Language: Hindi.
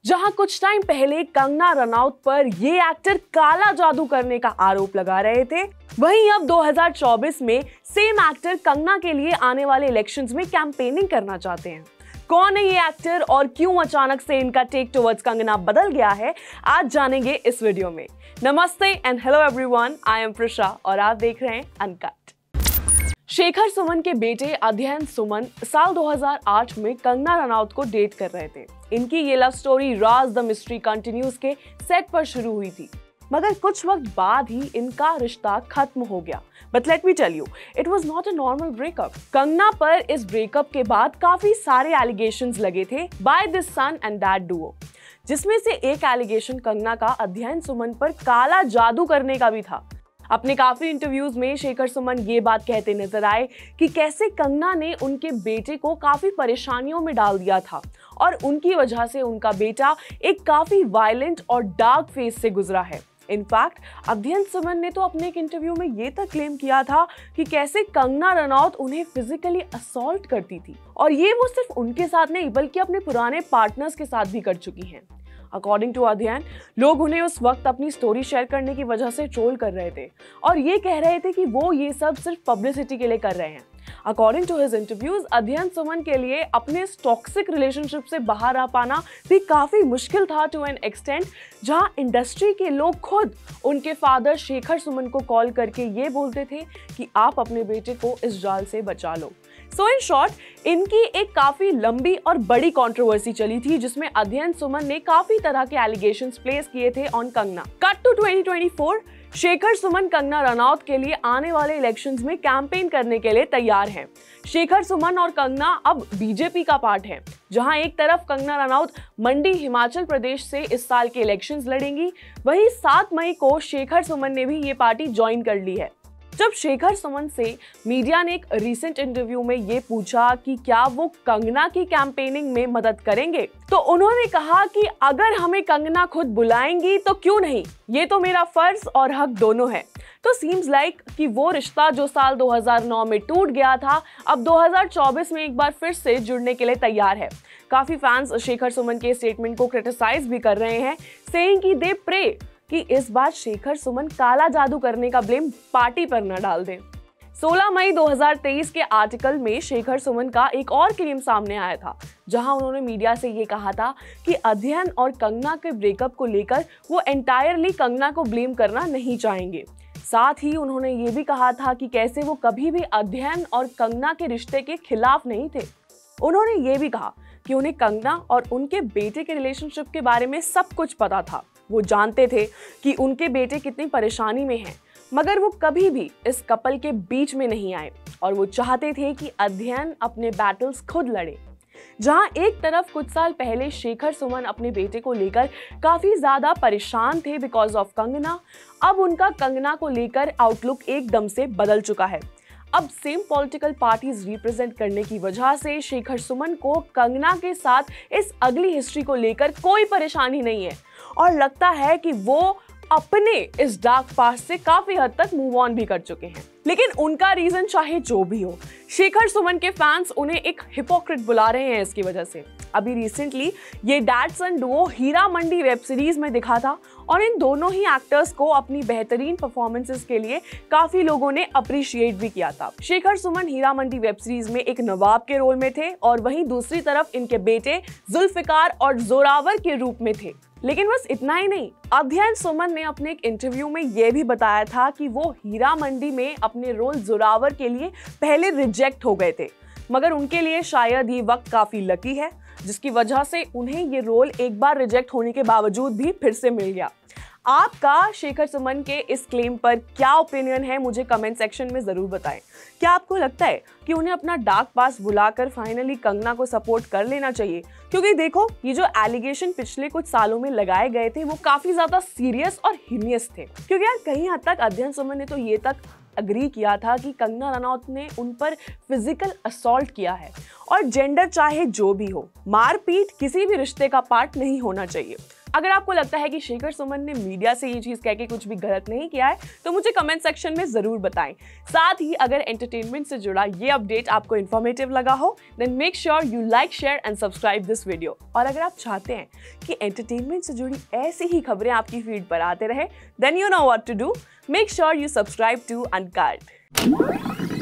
जहां कुछ टाइम पहले कंगना रनौत पर ये एक्टर काला जादू करने का आरोप लगा रहे थे, वहीं अब 2024 में सेम एक्टर कंगना के लिए आने वाले इलेक्शंस में कैंपेनिंग करना चाहते हैं। कौन है ये एक्टर और क्यों अचानक से इनका टेक टुवर्ड्स कंगना बदल गया है, आज जानेंगे इस वीडियो में। नमस्ते and hello everyone, I am Prisha और आप देख रहे हैं अनकट। शेखर सुमन के बेटे अध्ययन सुमन साल 2008 में कंगना रनौत को डेट कर रहे थे। इनकी ये love story Raj the mystery continues के सेट पर शुरू हुई थी, मगर कुछ वक्त बाद ही इनका रिश्ता खत्म हो गया। But let me tell you, it was not a normal breakup. Kangana पर इस ब्रेकअप के बाद काफी सारे एलिगेशंस लगे थे by this son and that duo, जिसमें से एक एलिगेशन कंगना का अध्ययन सुमन पर काला जादू करने का भी था। अपने काफी इंटरव्यूज में शेखर सुमन ये बात कहते नजर आए कि कैसे कंगना ने उनके बेटे को काफी परेशानियों में डाल दिया था और उनकी वजह से उनका बेटा एक काफी वायलेंट और डार्क फेज से गुजरा है। इनफैक्ट अध्ययन सुमन ने तो अपने एक इंटरव्यू में ये तक क्लेम किया था कि कैसे कंगना रनौत उन्हें फिजिकली असॉल्ट करती थी, और ये वो सिर्फ उनके साथ नहीं बल्कि अपने पुराने पार्टनर्स के साथ भी कर चुकी हैं। अकॉर्डिंग टू अध्ययन, लोग उन्हें उस वक्त अपनी स्टोरी शेयर करने की वजह से ट्रोल कर रहे थे और ये कह रहे थे कि वो ये सब सिर्फ पब्लिसिटी के लिए कर रहे हैं। अकॉर्डिंग टू हिज इंटरव्यूज, अध्ययन सुमन के लिए अपने इस टॉक्सिक रिलेशनशिप से बाहर आ पाना भी काफी मुश्किल था टू एन एक्सटेंट, जहां इंडस्ट्री के लोग खुद उनके फादर शेखर सुमन को कॉल करके ये बोलते थे कि आप अपने बेटे को इस जाल से बचा लो। सो इन शॉर्ट, इनकी एक काफी लंबी और बड़ी कंट्रोवर्सी चली थी जिसमें अध्ययन सुमन ने काफी तरह के एलिगेशंस प्लेस किए थे on Kangana. Cut to 2024, Shekhar Suman Kangana Ranaut के लिए आने वाले इलेक्शंस में कैंपेन करने के लिए तैयार हैं। शेखर सुमन और कंगना अब बीजेपी का पार्ट है, जहां एक तरफ कंगना रनौत मंडी हिमाचल प्रदेश से इस साल के इलेक्शंस लड़ेंगी, वहीं 7 मई को शेखर सुमन ने भी ये पार्टी ज्वाइन कर ली है। जब शेखर सुमन से मीडिया ने एक रीसेंट इंटरव्यू में ये पूछा कि क्या वो कंगना की कैंपेनिंग में मदद करेंगे, तो उन्होंने कहा कि अगर हमें कंगना खुद बुलाएंगी तो क्यों नहीं, ये तो मेरा फर्ज और हक दोनों है। तो सीम्स लाइक कि वो रिश्ता जो साल 2009 में टूट गया था, अब 2024 में एक बार फिर से जुड़ने के लिए तैयार है। काफी फैंस शेखर सुमन के स्टेटमेंट को क्रिटिसाइज भी कर रहे हैं, सेइंग कि दे प्रे कि इस बार शेखर सुमन काला जादू करने का ब्लेम पार्टी पर न डाल दें। 16 मई 2023 के आर्टिकल में शेखर सुमन का एक और क्लेम सामने आया था, जहां उन्होंने मीडिया से ये कहा था कि अध्ययन और कंगना के ब्रेकअप को लेकर वो एंटायरली कंगना को ब्लेम करना नहीं चाहेंगे। साथ ही उन्होंने ये भी कहा था कि कैसे वो कभी भी अध्ययन और कंगना के रिश्ते के खिलाफ नहीं थे। उन्होंने ये भी कहा कि उन्हें कंगना और उनके बेटे के रिलेशनशिप के बारे में सब कुछ पता था। वो जानते थे कि उनके बेटे कितनी परेशानी में हैं, मगर वो कभी भी इस कपल के बीच में नहीं आए और वो चाहते थे कि अध्ययन अपने बैटल्स खुद लड़े। जहां एक तरफ कुछ साल पहले शेखर सुमन अपने बेटे को लेकर काफी ज्यादा परेशान थे बिकॉज ऑफ कंगना, अब उनका कंगना को लेकर आउटलुक एकदम से बदल चुका है। अब सेम पॉलिटिकल पार्टीज रिप्रेजेंट करने की वजह से शेखर सुमन को कंगना के साथ इस अगली हिस्ट्री को लेकर कोई परेशानी नहीं है और लगता है कि वो अपने इस डार्क पास्ट से काफी हद तक मूव ऑन भी कर चुके हैं। लेकिन उनका रीजन चाहे जो भी हो, शेखर सुमन के फैंस उन्हें एक हिपोक्रेट बुला रहे हैं इसकी वजह से। अभी रिसेंटली ये डैड सन Duo Heera Mandi web series में दिखा था और इन दोनों ही एक्टर्स को अपनी बेहतरीन परफॉर्मेंसेस के लिए काफी लोगों ने अप्रिशिएट भी किया था। शेखर सुमन हीरा मंडी वेब सीरीज में एक नवाब के रोल में थे और वहीं दूसरी तरफ इनके बेटे जुल्फिकार और जोरावर के रूप में थे। लेकिन बस इतना ही नहीं, अध्ययन सुमन ने अपने एक इंटरव्यू में यह भी बताया था कि वो हीरा मंडी में अपने रोल जोरावर के लिए पहले रिजेक्ट हो गए थे, मगर उनके लिए शायद ये वक्त काफी लकी है, जिसकी वजह से उन्हें ये रोल एक बार रिजेक्ट होने के बावजूद भी फिर से मिल गया। आपका शेखर सुमन के इस क्लेम पर क्या ओपिनियन है, मुझे कमेंट सेक्शन में जरूर बताएं। क्या आपको लगता है कि उन्हें अपना डार्क पास्ट बुलाकर फाइनली कंगना को सपोर्ट कर लेना चाहिए? क्योंकि देखो, ये जो एलिगेशन पिछले कुछ सालों में लगाए गए थे वो काफी ज्यादा सीरियस और हीनियस थे। क्योंकि यार कहीं हद तक अध्ययन सुमन ने तो ये तक अग्री किया था कि कंगना रनौत ने उन पर फिजिकल असॉल्ट किया है, और जेंडर चाहे जो भी हो, मारपीट किसी भी रिश्ते का पार्ट नहीं होना चाहिए। अगर आपको लगता है कि शेखर सुमन ने मीडिया से ये चीज कह के कुछ भी गलत नहीं किया है तो मुझे कमेंट सेक्शन में जरूर बताएं। साथ ही अगर एंटरटेनमेंट से जुड़ा ये अपडेट आपको इन्फॉर्मेटिव लगा हो then make sure you like, share and subscribe this video. और अगर आप चाहते हैं कि एंटरटेनमेंट से जुड़ी ऐसी ही खबरें आपकी फीड पर आते रहे then you know what to do, make sure you subscribe to uncut.